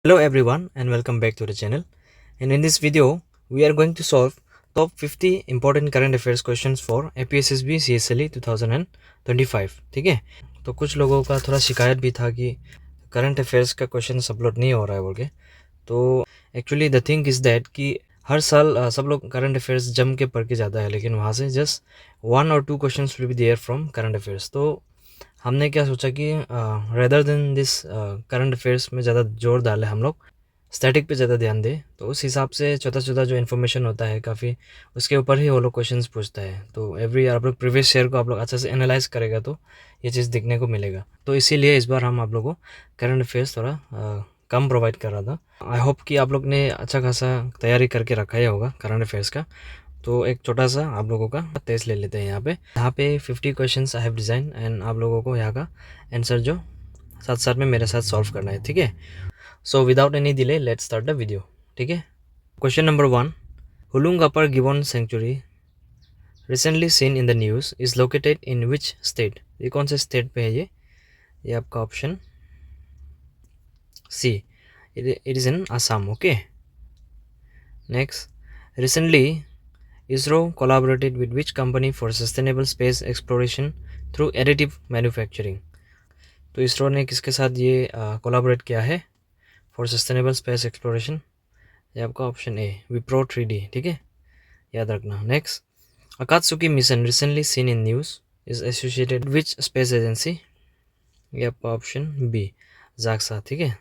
Hello everyone and welcome back to the channel. And in this video we are going to solve top 50 important current affairs questions for APSSB CSLE 2025. ठीक है, तो कुछ लोगों का थोड़ा शिकायत भी था कि करंट अफेयर्स का क्वेश्चन अपलोड नहीं हो रहा है बोल के। तो actually the thing is that कि हर साल सब लोग करंट अफेयर्स जम के पढ़ के जाता है, लेकिन वहाँ से जस्ट 1 और 2 questions will be there from current affairs. तो हमने क्या सोचा कि rather than this current affairs में ज़्यादा जोर डाले, हम लोग स्टैटिक पे ज़्यादा ध्यान दें। तो उस हिसाब से छोटा छोटा जो इन्फॉर्मेशन होता है काफ़ी, उसके ऊपर ही वो लोग क्वेश्चंस पूछता है। तो एवरी ईयर आप लोग प्रीवियस ईयर को आप लोग अच्छे से एनालाइज करेगा तो ये चीज़ दिखने को मिलेगा। तो इसीलिए इस बार हम आप लोगों को करंट अफेयर्स थोड़ा कम प्रोवाइड कर रहा था। आई होप कि आप लोग ने अच्छा खासा तैयारी करके रखा ही होगा करंट अफेयर्स का। तो एक छोटा सा आप लोगों का टेस्ट ले लेते हैं। यहाँ पे 50 questions I have design and आप लोगों को यहाँ का आंसर जो साथ साथ में मेरे साथ सॉल्व करना है, ठीक है। So without any delay let's start the video, ठीक है। Question number 1, Hoollongapar gibbon sanctuary recently seen in the news is located in which state. ये कौन से स्टेट पे है ये आपका option C, it is in Assam, okay. Next, recently ISRO collaborated with which company for sustainable space exploration through additive manufacturing। तो इसरो ने किसके साथ ये कोलाबोरेट किया है फॉर सस्टेनेबल स्पेस एक्सप्लोरेशन? ये आपका ऑप्शन ए विप्रो 3D, ठीक है, याद रखना। Next, अकात्सुकी mission recently seen in news is associated which space agency? ये आपका ऑप्शन बी जाक्सा, ठीक है,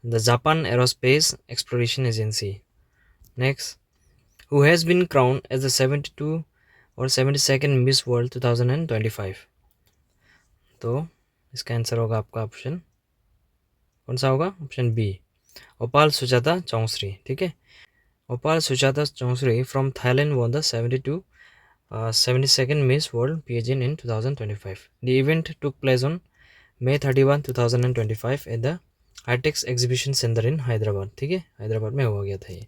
the Japan aerospace exploration agency. Next, who has been crowned as the 72 or 72nd Miss World 2025? तो इसका आंसर होगा आपका option कौन सा होगा? Option B, Opal Suchata Chuangsri, ठीक है। Opal Suchata Chuangsri from Thailand won the 72nd Miss World pageant in 2025. The event took place on May 31, 2025 at the ITEX Exhibition Center in Hyderabad, ठीक है, हैदराबाद में हुआ गया था ये।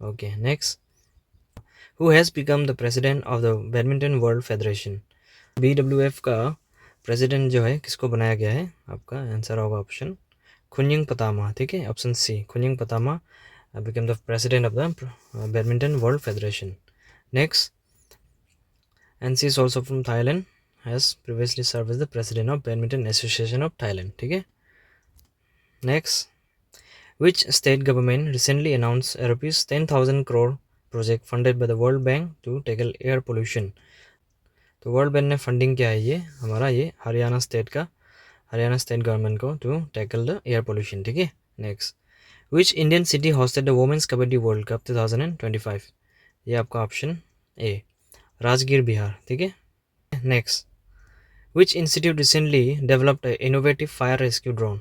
Okay, next, who has become the president of the Badminton World Federation? BWF का president जो है किसको बनाया गया है? आपका आंसर होगा ऑप्शन खुनयिंग पतामा, ठीक है, option C Khunying Patama became the president of the Badminton World Federation. Next, and she is also from Thailand, has previously served as the president of Badminton Association of Thailand, ठीक है। Next, which state government recently announced a rupees 10,000 crore project funded by the World Bank to tackle air pollution? तो world bank ने funding किया है ये हमारा ये Haryana state government को to tackle the air pollution, ठीक है। Next, which Indian city hosted the women's kabaddi world cup 2025? ये आपका ऑप्शन ए राजगीर बिहार, ठीक है। Next, which institute recently developed innovative fire rescue drone?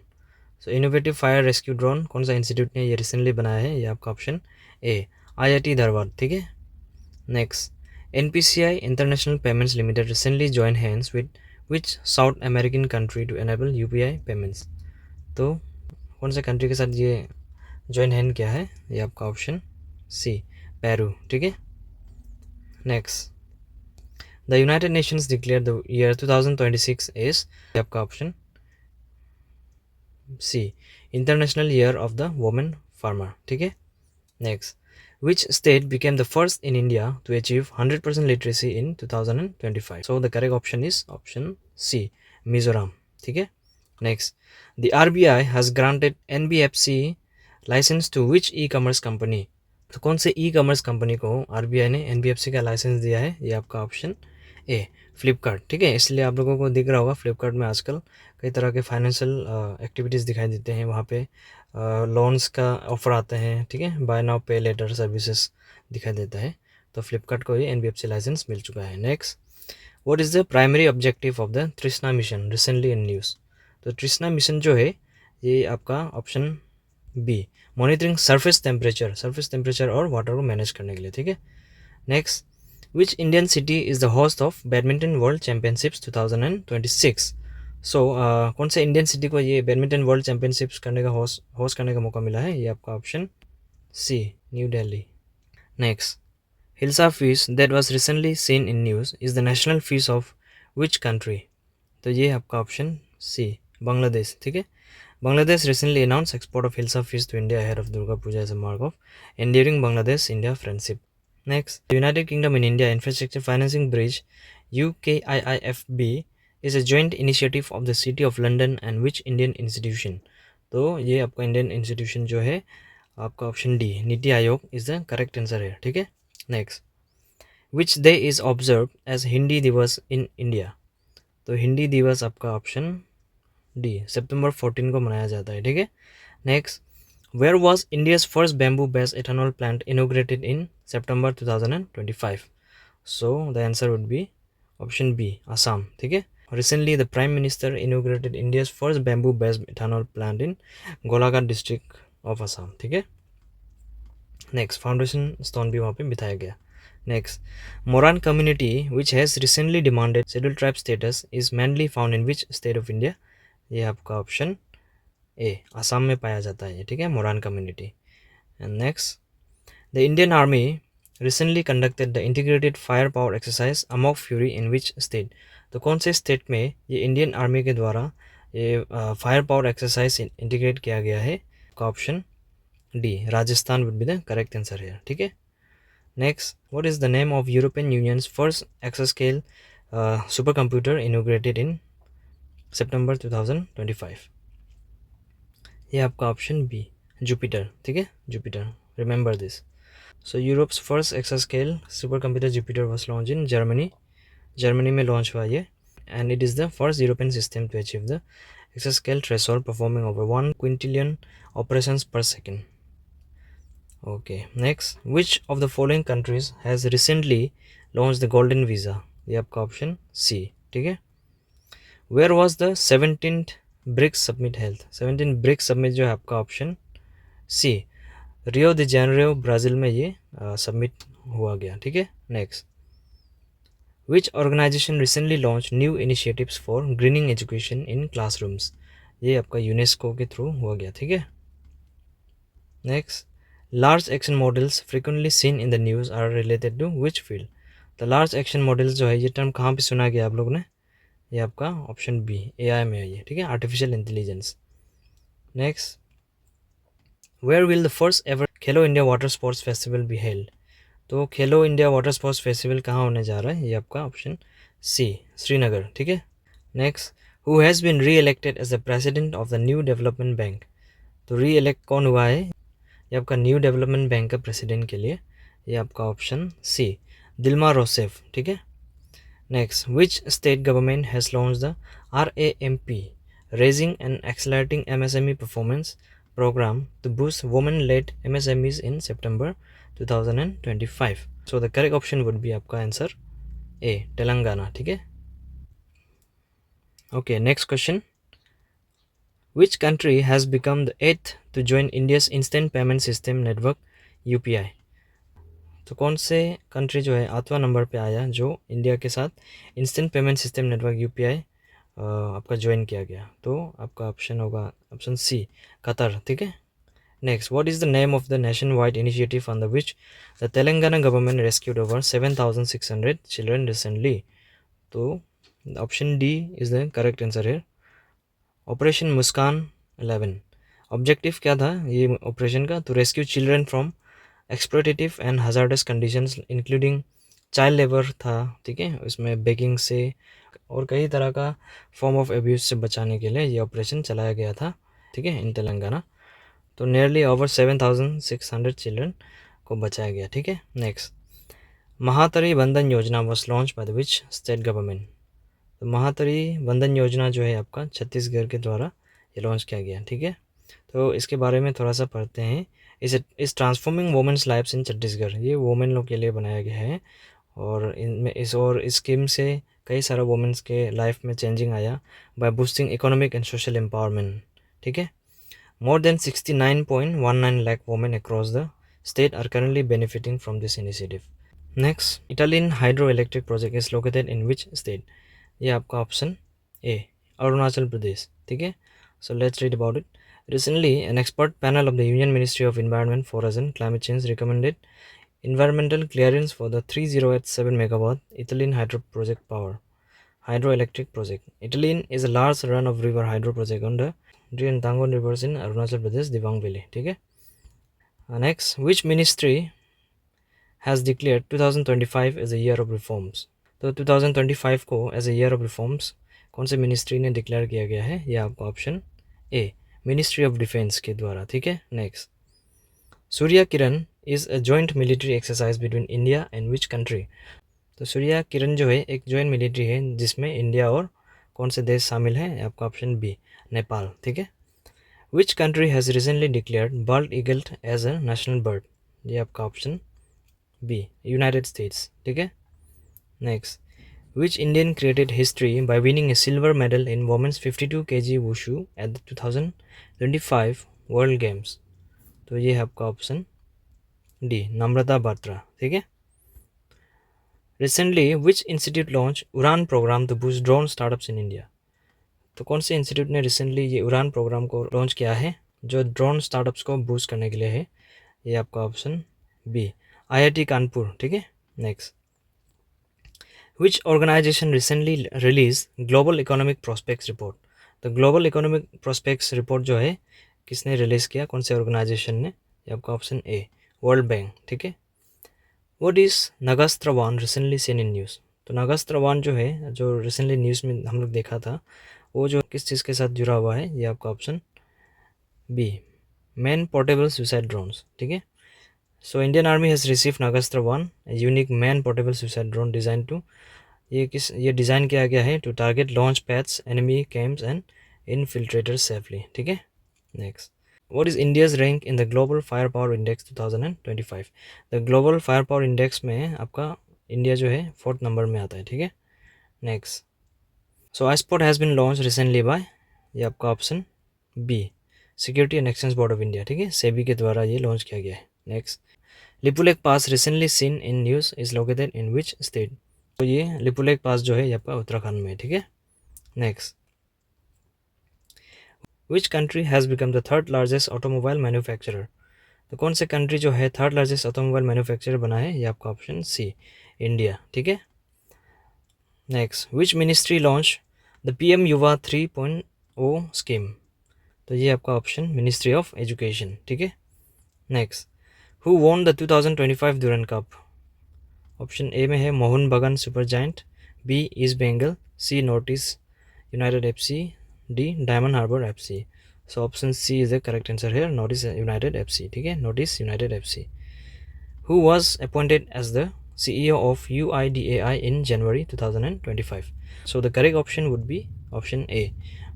So innovative fire rescue drone कौन सा institute ने ये रिसेंटली बनाया है? ये आपका ऑप्शन ए IIT धारवाड़, ठीक है। Next, NPCI International Payments Limited recently joined hands with which South American country to enable UPI payments? तो कौन से कंट्री के साथ ये ज्वाइन हैंड किया है? ये आपका ऑप्शन सी पेरू, ठीक है। Next, the United Nations declare the year 2026 is, आपका option C international year of the women farmer, ठीक है। Next, which state became the first in India to achieve 100% literacy in 2025? So the correct option is option C, Mizoram, ठीक है। Next, the RBI has granted NBFC license to which e-commerce company? तो कौन से e-commerce company को RBI ने NBFC का licence दिया है? ये आपका ऑप्शन ए फ्लिपकार्ट, ठीक है। इसलिए आप लोगों को दिख रहा होगा फ्लिपकार्ट में आजकल कई तरह के फाइनेंशियल एक्टिविटीज़ दिखाई देते हैं। वहाँ पे लोन्स का ऑफर आते हैं, ठीक है, बाय नाउ पे लेटर सर्विसेज दिखाई देता है। तो फ्लिपकार्ट को ये NBFC लाइसेंस मिल चुका है। Next, what is the primary objective of the Trishna mission recently in news? तो तृष्णा मिशन जो है ये आपका option B monitoring surface temperature और वाटर को मैनेज करने के लिए, ठीक है। Next, which Indian city is the host of badminton world championships 2026? So कौन से इंडियन सिटी को ये बैडमिंटन वर्ल्ड चैम्पियनशिप्स करने का होस्ट करने का मौका मिला है? ये आपका option C New Delhi. Next, hilsa fish that was recently seen in news is the national fish of which country? तो ये आपका ऑप्शन सी बांग्लादेश, ठीक है। Bangladesh recently announced export of Hilsa fish to India ahead of Durga Puja as a mark of enduring Bangladesh-India friendship. Next, the United Kingdom in India Infrastructure Financing Bridge UKIIFB is a joint initiative of the City of London and which Indian institution? तो ये आपका Indian institution जो है आपका option D NITI Aayog is the correct answer है. ठीक है. Next, which day is observe as Hindi Diwas in India? तो हिंदी दिवस आपका ऑप्शन डी सितंबर 14 को मनाया जाता है. ठीक है. Next, where was India's first bamboo based ethanol plant inaugurated in September 2025? So the answer would be option B Assam. ठीक है. Recently, the Prime Minister inaugurated India's first bamboo-based ethanol plant in Golaghat district of Assam. ठीक है. Next, foundation stone भी वहाँ पे बिठाया गया. Next, Moran community which has recently demanded schedule tribe status is mainly found in which state of India? ये आपका option ए असम में पाया जाता है. ठीक है, Moran community. And next, the Indian army recently conducted the integrated fire power exercise Amok fury in which state? तो कौन से स्टेट में ये इंडियन आर्मी के द्वारा ये फायर पावर एक्सरसाइज इंटीग्रेट किया गया है? का option D Rajasthan would be the correct answer है. ठीक है. Next, what is the name of European union's first exascale supercomputer inaugurated in September 2025? ये आपका ऑप्शन बी जुपिटर. ठीक है, Jupiter. Remember this. So Europe's first exascale supercomputer Jupiter was launch in Germany में launch हुआ ये. And it is the first European system to achieve the exascale threshold performing over 1 quintillion operations per second. Okay, next, which of the following countries has recently launched the golden visa? ये आपका option सी. ठीक है. Where was the 17th BRICS summit held? 17 BRICS summit जो है आपका option C Rio de Janeiro Brazil में ये summit हुआ गया. ठीक है. Next, which organisation recently launch new initiatives for greening education in classrooms? ये आपका यूनेस्को के थ्रू हुआ गया. ठीक है. Next, large action models frequently seen in the news are related to which field? The large action models जो है ये टर्म कहाँ पे सुना गया आप लोगों ने? ये आपका ऑप्शन बी एआई में है ये. ठीक है, artificial intelligence. Next, where will the first ever Khelo India water sports festival be held? तो Khelo India water sports festival कहाँ होने जा रहा है? ये आपका ऑप्शन सी श्रीनगर. ठीक है. Next, who has been reelected as the president of the new development bank? तो री इलेक्ट कौन हुआ है? ये आपका न्यू डेवलपमेंट बैंक का प्रेसिडेंट के लिए ये आपका ऑप्शन सी दिल्मा रोसेफ. ठीक है. Next, which state government has launch the RAMP raising and accelerating MSME performance program to boost women-led MSMEs in September 2025. So the correct option would be आपका answer A Telangana. ठीक है. Okay, next question. Which country has become the 8th to join India's instant payment system network UPI? तो कौन से country जो है 8वां number पे आया जो इंडिया के साथ instant payment system network UPI आपका ज्वाइन किया गया? तो आपका ऑप्शन होगा ऑप्शन सी कतर. ठीक है. Next, what is the name of the nationwide initiative under which the Telangana government rescued over 7,600 children recently? तो option D is the correct answer है. ऑपरेशन मुस्कान 11. ऑब्जेक्टिव क्या था ये ऑपरेशन का? तो rescue children from exploitative and hazardous conditions including child labour था. ठीक है, उसमें बेगिंग से और कई तरह का फॉर्म ऑफ एब्यूज से बचाने के लिए ये ऑपरेशन चलाया गया था. ठीक है, इन तेलंगाना. तो नियरली ओवर 7,600 चिल्ड्रन को बचाया गया. ठीक है. नेक्स्ट, महातरी बंधन योजना was launch by the which state government? तो महातरी बंधन योजना जो है आपका छत्तीसगढ़ के द्वारा ये लॉन्च किया गया. ठीक है. तो इसके बारे में थोड़ा सा पढ़ते हैं. इस ट्रांसफॉर्मिंग वुमेंस लाइफ्स इन छत्तीसगढ़, ये वुमेन लोग के लिए बनाया गया है और इनमें इस स्कीम से कई सारा वुमेंस के लाइफ में चेंजिंग आया by boosting economic and social empowerment. ठीक है. More than 69.19 lakh women across the state are currently benefiting from this initiative. Next, Italian hydroelectric project is located in which state? ये आपका option ए अरुणाचल प्रदेश. ठीक है. So let's read about it. Recently, an expert panel of the Union Ministry of Environment, Forest and Climate Change recommended environmental clearance for the 3087 megawatt Italian hydroelectric project. Italian is a large run-of-river hydro project on the ड्रीन Tangon rivers in Arunachal Pradesh Dibang valley, ठीक है। Next, which ministry has declared 2025 as a year of reforms. तो 2025 को as a year of reforms कौन से ministry ने declare किया गया है? ये आपका option A, ministry of defence के द्वारा, ठीक है। Next, Surya Kiran is a joint military exercise between India and which country. तो सूर्या किरण जो है एक जॉइंट मिलिट्री है जिसमें इंडिया और कौन से देश शामिल है? आपका ऑप्शन बी, नेपाल, ठीक है। Which country has recently declared bald eagle as a national bird. ये आपका ऑप्शन बी, यूनाइटेड स्टेट्स, ठीक है। Next, which Indian created history by winning a silver medal in women's 52 kg wushu at the 2025 World Games। तो ये है आपका option D, नम्रता बात्रा, ठीक है। Recently which institute launch Udan programme to boost drone startups in India. तो कौन से institute ने रिसेंटली ये उड़ान प्रोग्राम को लॉन्च किया है जो ड्रोन स्टार्टअप्स को बूस्ट करने के लिए है? ये आपका ऑप्शन बी, IIT कानपुर, ठीक है। Next, Which organization recently released Global Economic Prospects Report? तो ग्लोबल इकोनॉमिक प्रोस्पेक्ट्स रिपोर्ट जो है किसने रिलीज़ किया, कौन से ऑर्गेनाइजेशन ने? ये आपका ऑप्शन ए, वर्ल्ड बैंक, ठीक है। What is Nagastra one recently seen in news. तो नागास्त्र वन जो है, जो रिसेंटली न्यूज़ में हम लोग देखा था, वो जो किस चीज़ के साथ जुड़ा हुआ है? ये आपका option B, man portable suicide drones, ठीक है। So Indian army has receive Nagastra one, unique man portable suicide drone design to, ये डिज़ाइन किया गया है to target launch pads, enemy camps and infiltrators safely, ठीक है। Next, what is India's rank in the global fire power index 2025। The global fire power index में आपका India जो है 4th नंबर में आता है, ठीक है। Next, so iSpot has been launch recently by, ये आपका option B, security and exchange board of India, ठीक है, सेबी के द्वारा ये लॉन्च किया गया है। Next, Lipulekh pass recently seen in news is located in which state. तो ये लिपुलेक पास जो है ये आपका उत्तराखंड में है, ठीक है। Next, which country has become the third largest automobile manufacturer. तो कौन से कंट्री जो है थर्ड लार्जेस्ट ऑटोमोबाइल मैन्युफैक्चरर बना है? ये आपका ऑप्शन सी, इंडिया, ठीक है। Next, which ministry launch the PM युवा 3.0 स्कीम। तो ये आपका ऑप्शन मिनिस्ट्री ऑफ एजुकेशन, ठीक है। Next, who won the 2025 Durand cup. Option A में है Mohun Bagan super giant, B east Bengal, C north east united FC, D Diamond Harbour FC। So option C is the correct answer है, north east united FC, ठीक है, north east united FC। Who was appointed as the CEO of UIDAI in January 2025। So the correct option would be option A,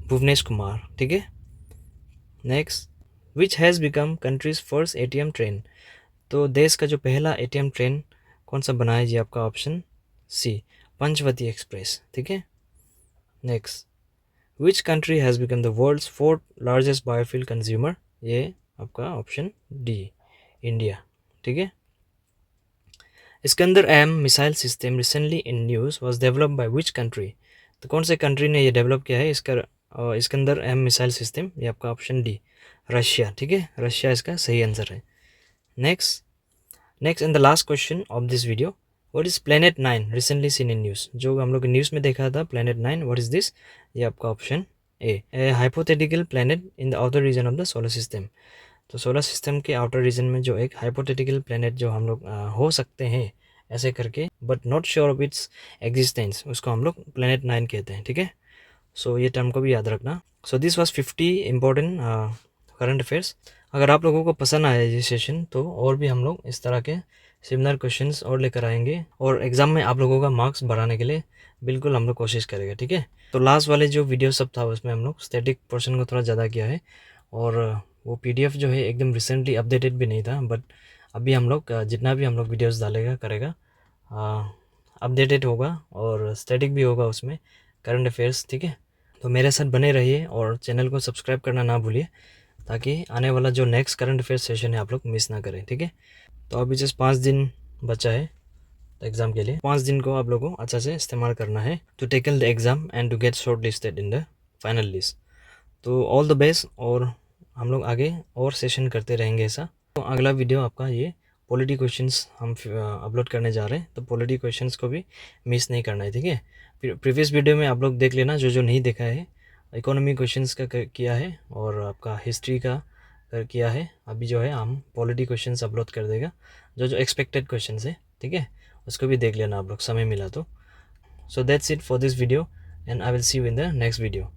Bhuvnesh Kumar, ठीक है। Next, which has become countries first ATM train. तो देश का जो पहला ATM train कौन सा बना है? जी आपका ऑप्शन सी, पंचवती एक्सप्रेस, ठीक है। Next, which country has become the world's 4th largest biofuel consumer. ये आपका ऑप्शन डी, इंडिया, ठीक है। Iskander M missile system recently in news was developed by which country. तो कौन से कंट्री ने ये डेवलप किया है इस्कंदर M मिसाइल सिस्टम? ये आपका ऑप्शन डी, रशिया, ठीक है, रशिया इसका सही आंसर है। Next and the last question of this video, what is planet 9 recently seen in news. जो हम लोग न्यूज़ में देखा था प्लैनेट 9, व्हाट इज़ दिस? ये आपका option A hypothetical planet in the outer region of the solar system. तो solar system के आउटर रीजन में जो एक हाइपोथेटिकल प्लैनेट जो हम लोग हो सकते हैं ऐसे करके, but not sure of its existence, उसको हम लोग प्लैनेट 9 कहते हैं, ठीक है। सो ये टर्म को भी याद रखना। So this was 50 important current affairs. अगर आप लोगों को पसंद आया ये सेशन तो और भी हम लोग इस तरह के सिमिलर क्वेश्चंस और लेकर आएंगे और एग्ज़ाम में आप लोगों का मार्क्स बढ़ाने के लिए बिल्कुल हम लोग कोशिश करेंगे, ठीक है। तो लास्ट वाले जो वीडियो सब था उसमें हम लोग स्टैटिक पोर्शन को थोड़ा ज़्यादा किया है और वो PDF जो है एकदम रिसेंटली अपडेटेड भी नहीं था, बट अभी हम लोग जितना भी हम लोग वीडियोस डालेगा करेगा अपडेटेड होगा और स्टैटिक भी होगा उसमें करंट अफेयर्स, ठीक है। तो मेरे साथ बने रहिए और चैनल को सब्सक्राइब करना ना भूलिए ताकि आने वाला जो नेक्स्ट करंट अफेयर्स सेशन है आप लोग मिस ना करें, ठीक है। तो अभी जस्ट 5 दिन बचा है एग्ज़ाम के लिए। 5 दिन को आप लोगों को अच्छा से इस्तेमाल करना है to tackle the exam and to get shortlisted in the final list. तो ऑल द बेस्ट और हम लोग आगे और सेशन करते रहेंगे ऐसा। तो अगला वीडियो आपका ये पॉलिटी क्वेश्चंस हम अपलोड करने जा रहे हैं, तो पॉलिटी क्वेश्चंस को भी मिस नहीं करना है, ठीक है। प्रीवियस वीडियो में आप लोग देख लेना जो जो नहीं देखा है, इकोनॉमी क्वेश्चंस का किया है और आपका हिस्ट्री का किया है। अभी जो है हम पॉलिटी क्वेश्चंस अपलोड कर देगा, जो जो एक्सपेक्टेड क्वेश्चंस है, ठीक है, उसको भी देख लेना आप लोग समय मिला तो। So that's it for this video and I will see you in the next video.